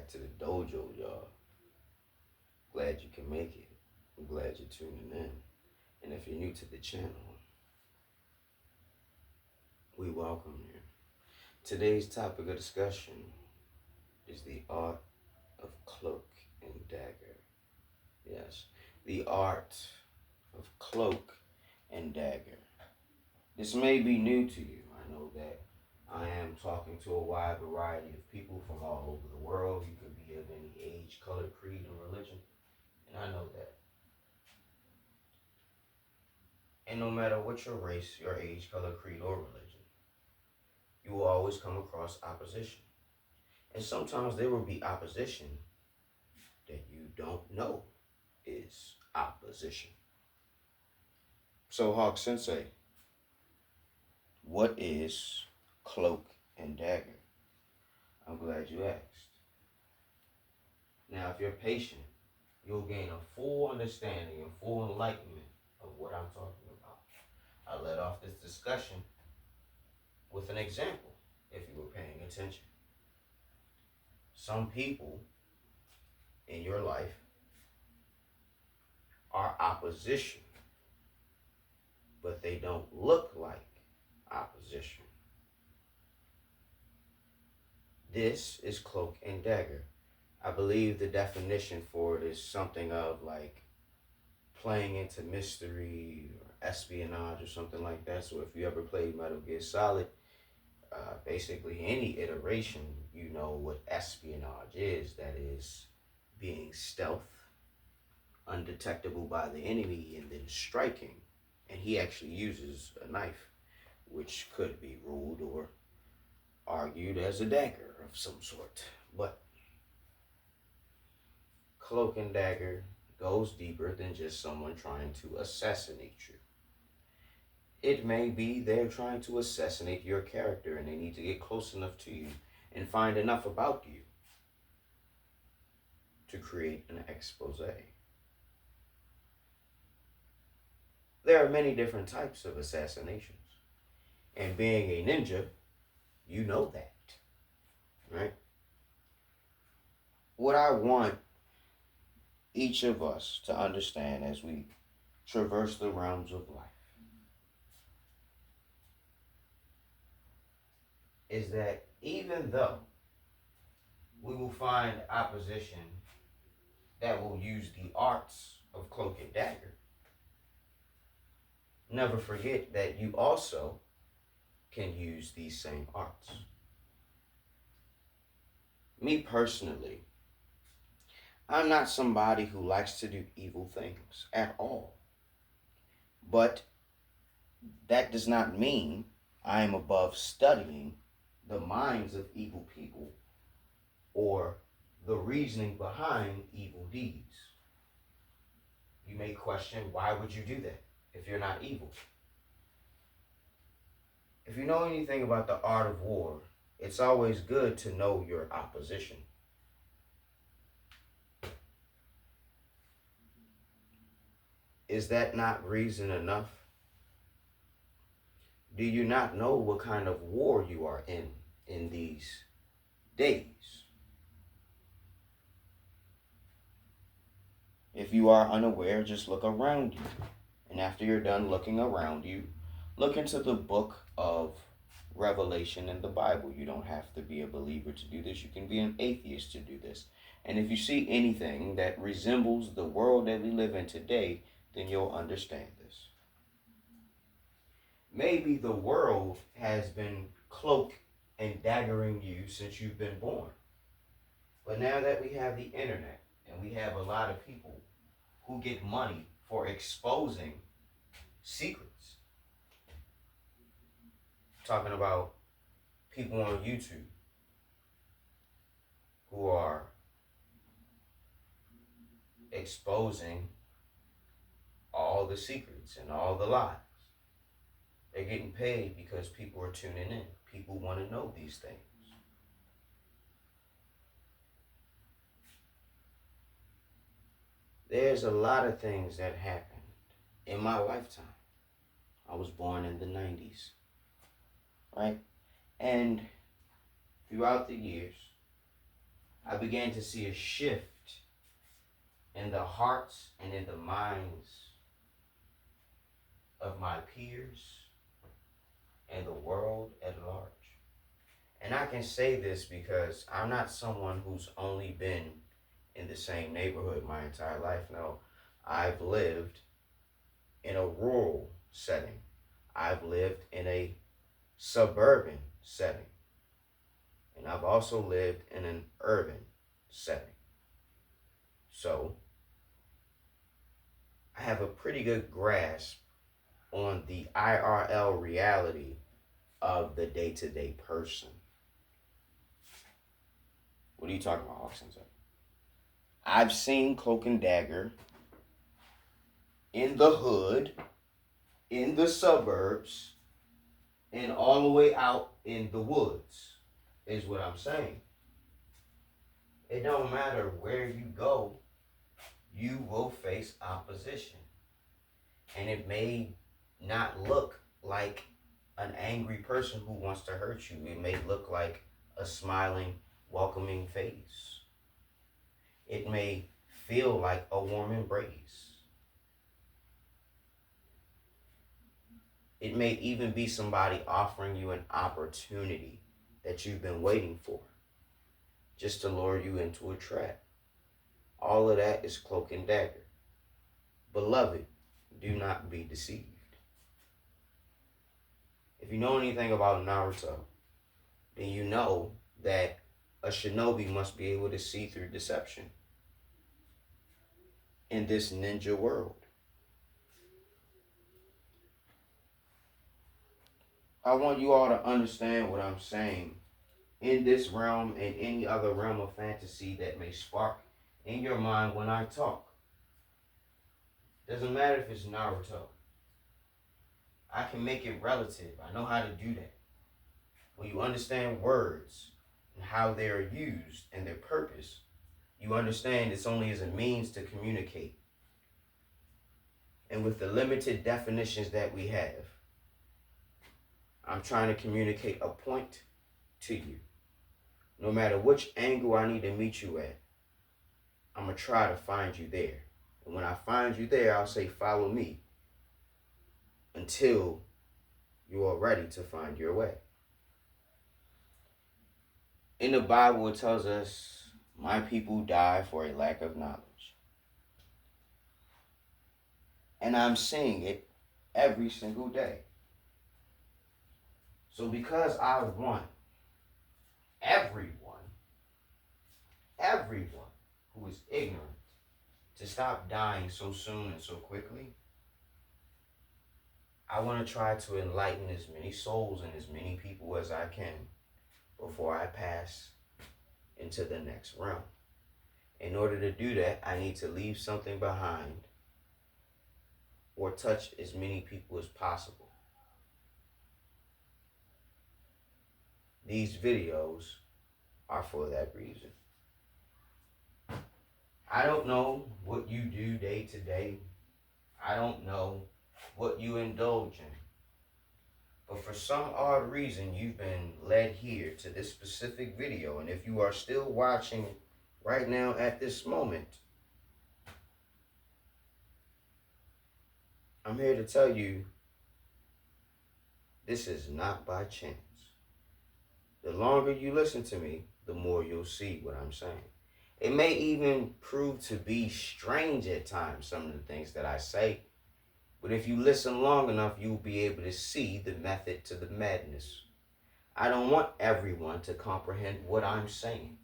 to the dojo, y'all. Glad you can make it. I'm glad you're tuning in. And if you're new to the channel, we welcome you. Today's topic of discussion is the art of cloak and dagger. Yes, the art of cloak and dagger. This may be new to you. I know that I am talking to a wide variety of people from all over the world. You could be of any age, color, creed, and religion. And I know that. And no matter what your race, your age, color, creed, or religion, you will always come across opposition. And sometimes there will be opposition that you don't know is opposition. So, Hawk Sensei, what is cloak and dagger? I'm glad you asked. Now, if you're patient, you'll gain a full understanding and full enlightenment of what I'm talking about. I led off this discussion with an example, if you were paying attention. Some people in your life are opposition, but they don't look like opposition. This is cloak and dagger. I believe the definition for it is something of like playing into mystery or espionage or something like that. So if you ever played Metal Gear Solid, basically any iteration, you know what espionage is. That is being stealth, undetectable by the enemy, and then striking. And he actually uses a knife, which could be ruled or argued as a dagger of some sort. But cloak and dagger goes deeper than just someone trying to assassinate you. It may be they're trying to assassinate your character and they need to get close enough to you and find enough about you to create an expose. There are many different types of assassinations. And being a ninja, you know that, right? What I want each of us to understand as we traverse the realms of life is that even though we will find opposition that will use the arts of cloak and dagger, never forget that you also can use these same arts. Me personally, I'm not somebody who likes to do evil things at all. But that does not mean I am above studying the minds of evil people or the reasoning behind evil deeds. You may question, why would you do that if you're not evil? If you know anything about the art of war, it's always good to know your opposition. Is that not reason enough? Do you not know what kind of war you are in these days? If you are unaware, just look around you. And after you're done looking around you, look into the book of Revelation in the Bible. You don't have to be a believer to do this. You can be an atheist to do this. And if you see anything that resembles the world that we live in today, then you'll understand this. Maybe the world has been cloak and daggering you since you've been born. But now that we have the internet and we have a lot of people who get money for exposing secrets, talking about people on YouTube who are exposing all the secrets and all the lies. They're getting paid because people are tuning in. People want to know these things. There's a lot of things that happened in my lifetime. I was born in the 90s, right? And throughout the years, I began to see a shift in the hearts and in the minds of my peers and the world at large. And I can say this because I'm not someone who's only been in the same neighborhood my entire life. No, I've lived in a rural setting. I've lived in a suburban setting. And I've also lived in an urban setting. So I have a pretty good grasp on the IRL reality of the day-to-day person. What are you talking about, Hawkins? I've seen Cloak and Dagger in the hood, in the suburbs, and all the way out in the woods, is what I'm saying. It don't matter where you go, you will face opposition. And it may not look like an angry person who wants to hurt you. It may look like a smiling, welcoming face. It may feel like a warm embrace. It may even be somebody offering you an opportunity that you've been waiting for, just to lure you into a trap. All of that is Cloak and Dagger. Beloved, do not be deceived. If you know anything about Naruto, then you know that a shinobi must be able to see through deception in this ninja world. I want you all to understand what I'm saying. In this realm and any other realm of fantasy that may spark in your mind when I talk. Doesn't matter if it's Naruto. I can make it relative. I know how to do that. When you understand words and how they are used and their purpose, you understand it's only as a means to communicate. And with the limited definitions that we have, I'm trying to communicate a point to you. No matter which angle I need to meet you at, I'm going to try to find you there. And when I find you there, I'll say, follow me until you are ready to find your way. In the Bible, it tells us, my people die for a lack of knowledge. And I'm seeing it every single day. So because I want everyone who is ignorant to stop dying so soon and so quickly, I want to try to enlighten as many souls and as many people as I can before I pass into the next realm. In order to do that, I need to leave something behind or touch as many people as possible. These videos are for that reason. I don't know what you do day to day. I don't know what you indulge in. But for some odd reason, you've been led here to this specific video. And if you are still watching right now at this moment, I'm here to tell you, this is not by chance. The longer you listen to me, the more you'll see what I'm saying. It may even prove to be strange at times, some of the things that I say. But if you listen long enough, you'll be able to see the method to the madness. I don't want everyone to comprehend what I'm saying.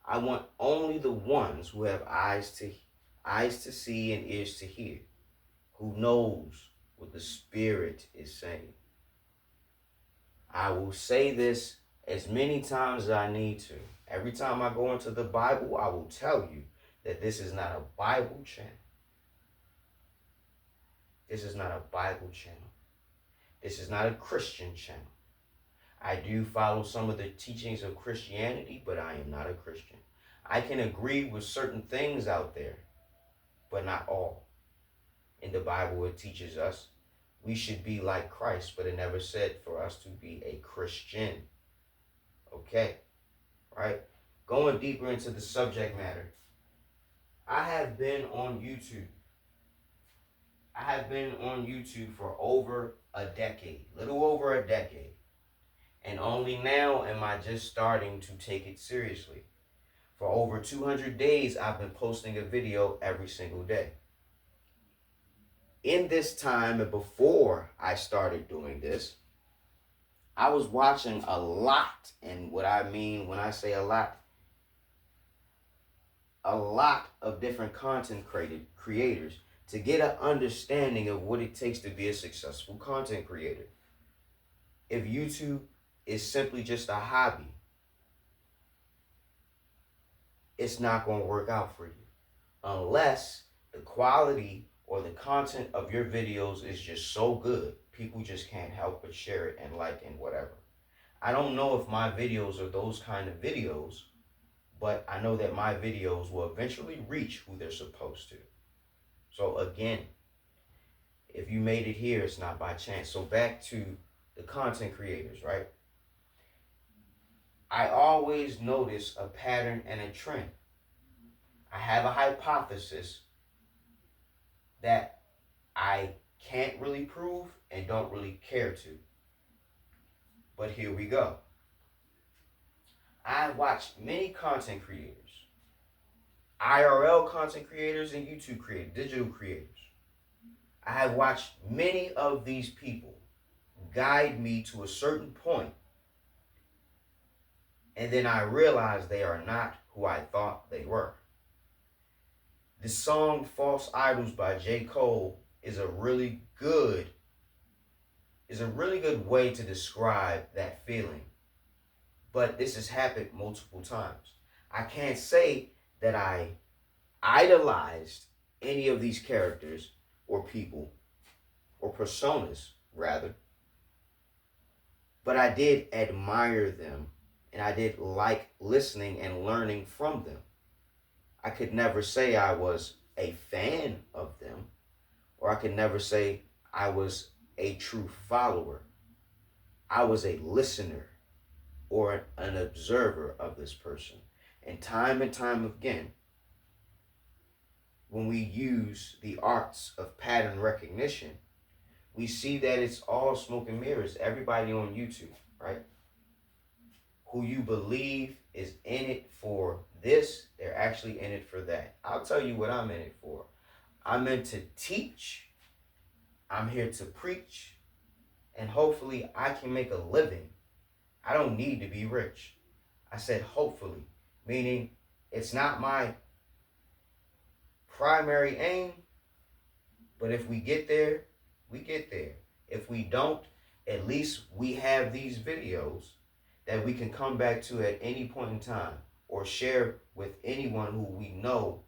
I want only the ones who have eyes to see and ears to hear, who knows what the Spirit is saying. I will say this as many times as I need to. Every time I go into the Bible, I will tell you that this is not a Bible channel. This is not a Bible channel. This is not a Christian channel. I do follow some of the teachings of Christianity, but I am not a Christian. I can agree with certain things out there, but not all. In the Bible, it teaches us we should be like Christ, but it never said for us to be a Christian. Okay, right? going deeper into the subject matter, I have been on YouTube. I have been on YouTube for over a decade, little over a decade. And only now am I just starting to take it seriously. For over 200 days, I've been posting a video every single day. In this time and before I started doing this, I was watching a lot. And what I mean when I say a lot of different content creators to get an understanding of what it takes to be a successful content creator. If YouTube is simply just a hobby, it's not going to work out for you unless the quality or the content of your videos is just so good, people just can't help but share it and like and whatever. I don't know if my videos are those kind of videos, but I know that my videos will eventually reach who they're supposed to. So again, if you made it here, it's not by chance. So back to the content creators, right? I always notice a pattern and a trend. I have a hypothesis that I can't really prove and don't really care to. But here we go. I watched many content creators, IRL content creators and YouTube creators, digital creators. I have watched many of these people guide me to a certain point, and then I realized they are not who I thought they were. The song False Idols by J. Cole is a really good way to describe that feeling. But this has happened multiple times. I can't say that I idolized any of these characters or people or personas, rather. But I did admire them, and I did like listening and learning from them. I could never say I was a fan of them, or I could never say I was a true follower. I was a listener or an observer of this person. And time again, when we use the arts of pattern recognition, we see that it's all smoke and mirrors. Everybody on YouTube, right? Who you believe is in it for this, they're actually in it for that. I'll tell you what I'm in it for. I'm in to teach. I'm here to preach. And hopefully I can make a living. I don't need to be rich. I said hopefully, meaning it's not my primary aim, but if we get there, we get there. If we don't, at least we have these videos that we can come back to at any point in time or share with anyone who we know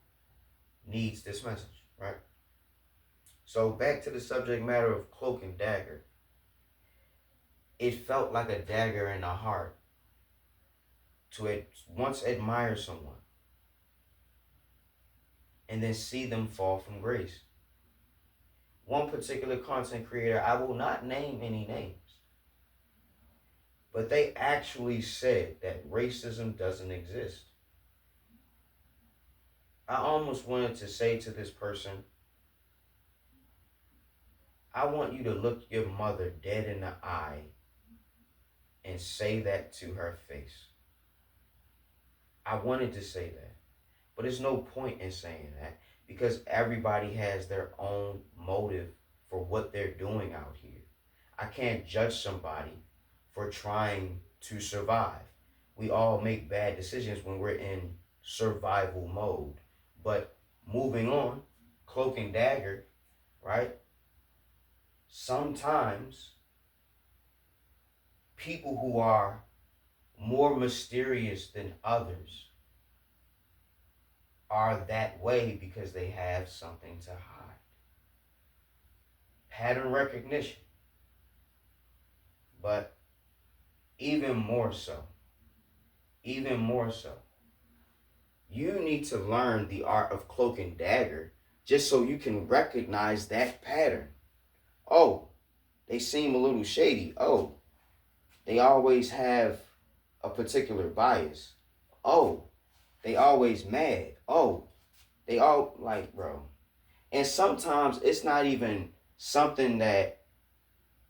needs this message, right? So back to the subject matter of Cloak and Dagger. It felt like a dagger in the heart to once admire someone and then see them fall from grace. One particular content creator, I will not name any names, but they actually said that racism doesn't exist. I almost wanted to say to this person, I want you to look your mother dead in the eye and say that to her face. I wanted to say that, but there's no point in saying that because everybody has their own motive for what they're doing out here. I can't judge somebody for trying to survive. We all make bad decisions when we're in survival mode. But moving on, Cloak and Dagger, right? Sometimes people who are more mysterious than others are that way because they have something to hide. Pattern recognition. But even more so, you need to learn the art of Cloak and Dagger just so you can recognize that pattern. Oh, they seem a little shady. Oh, they always have a particular bias. Oh, They always mad. Oh, they all like, bro. And sometimes it's not even something that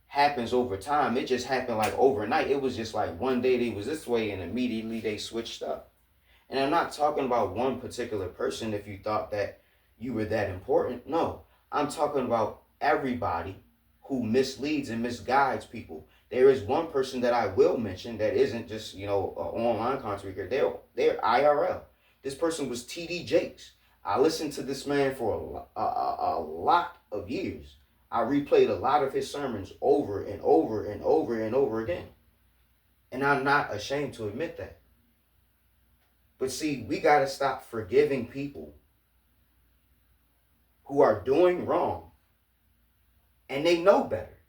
happens over time. It just happened like overnight. It was just like one day they was this way and immediately they switched up. And I'm not talking about one particular person if you thought that you were that important. No, I'm talking about everybody who misleads and misguides people. There is one person that I will mention that isn't just, an online content creator. They're IRL. This person was TD Jakes. I listened to this man for a lot of years. I replayed a lot of his sermons over and over and over and over again. And I'm not ashamed to admit that. But see, we got to stop forgiving people who are doing wrong and they know better.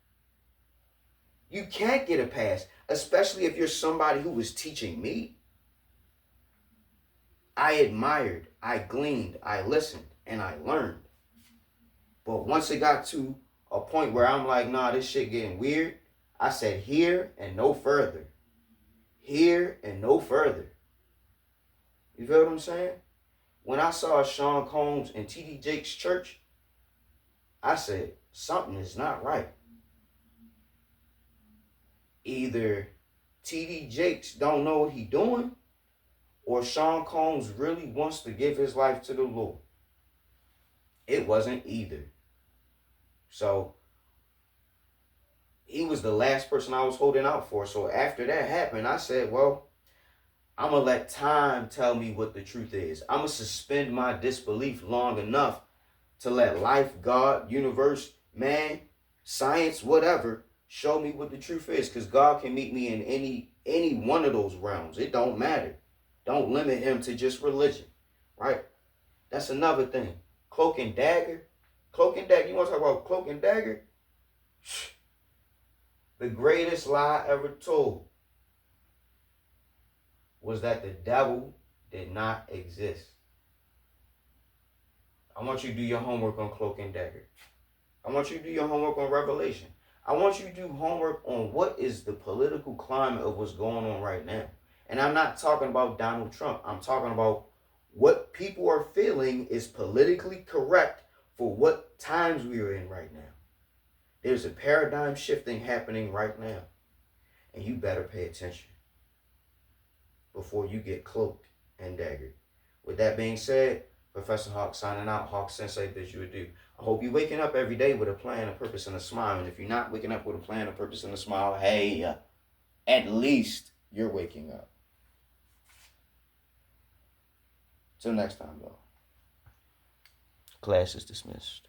You can't get a pass, especially if you're somebody who was teaching me. I admired, I gleaned, I listened, and I learned. But once it got to a point where I'm like, nah, this shit getting weird, I said here and no further. Here and no further. You feel what I'm saying? When I saw Sean Combs in T.D. Jakes' church, I said, something is not right. Either T.D. Jakes don't know what he doing, or Sean Combs really wants to give his life to the Lord. It wasn't either. So, he was the last person I was holding out for. So after that happened, I said, well, I'm going to let time tell me what the truth is. I'm going to suspend my disbelief long enough to let life, God, universe, man, science, whatever, show me what the truth is. Because God can meet me in any one of those realms. It don't matter. Don't limit him to just religion, right? That's another thing. Cloak and Dagger. Cloak and Dagger. You want to talk about Cloak and Dagger? The greatest lie ever told was that the devil did not exist. I want you to do your homework on Cloak and Dagger. I want you to do your homework on Revelation. I want you to do homework on what is the political climate of what's going on right now. And I'm not talking about Donald Trump. I'm talking about what people are feeling is politically correct for what times we are in right now. There's a paradigm shifting happening right now. And you better pay attention before you get cloaked and daggered. With that being said, Professor Hawk signing out. Hawk Sensei bids you adieu. I hope you're waking up every day with a plan, a purpose, and a smile. And if you're not waking up with a plan, a purpose, and a smile, hey, at least you're waking up. Till next time, though. Class is dismissed.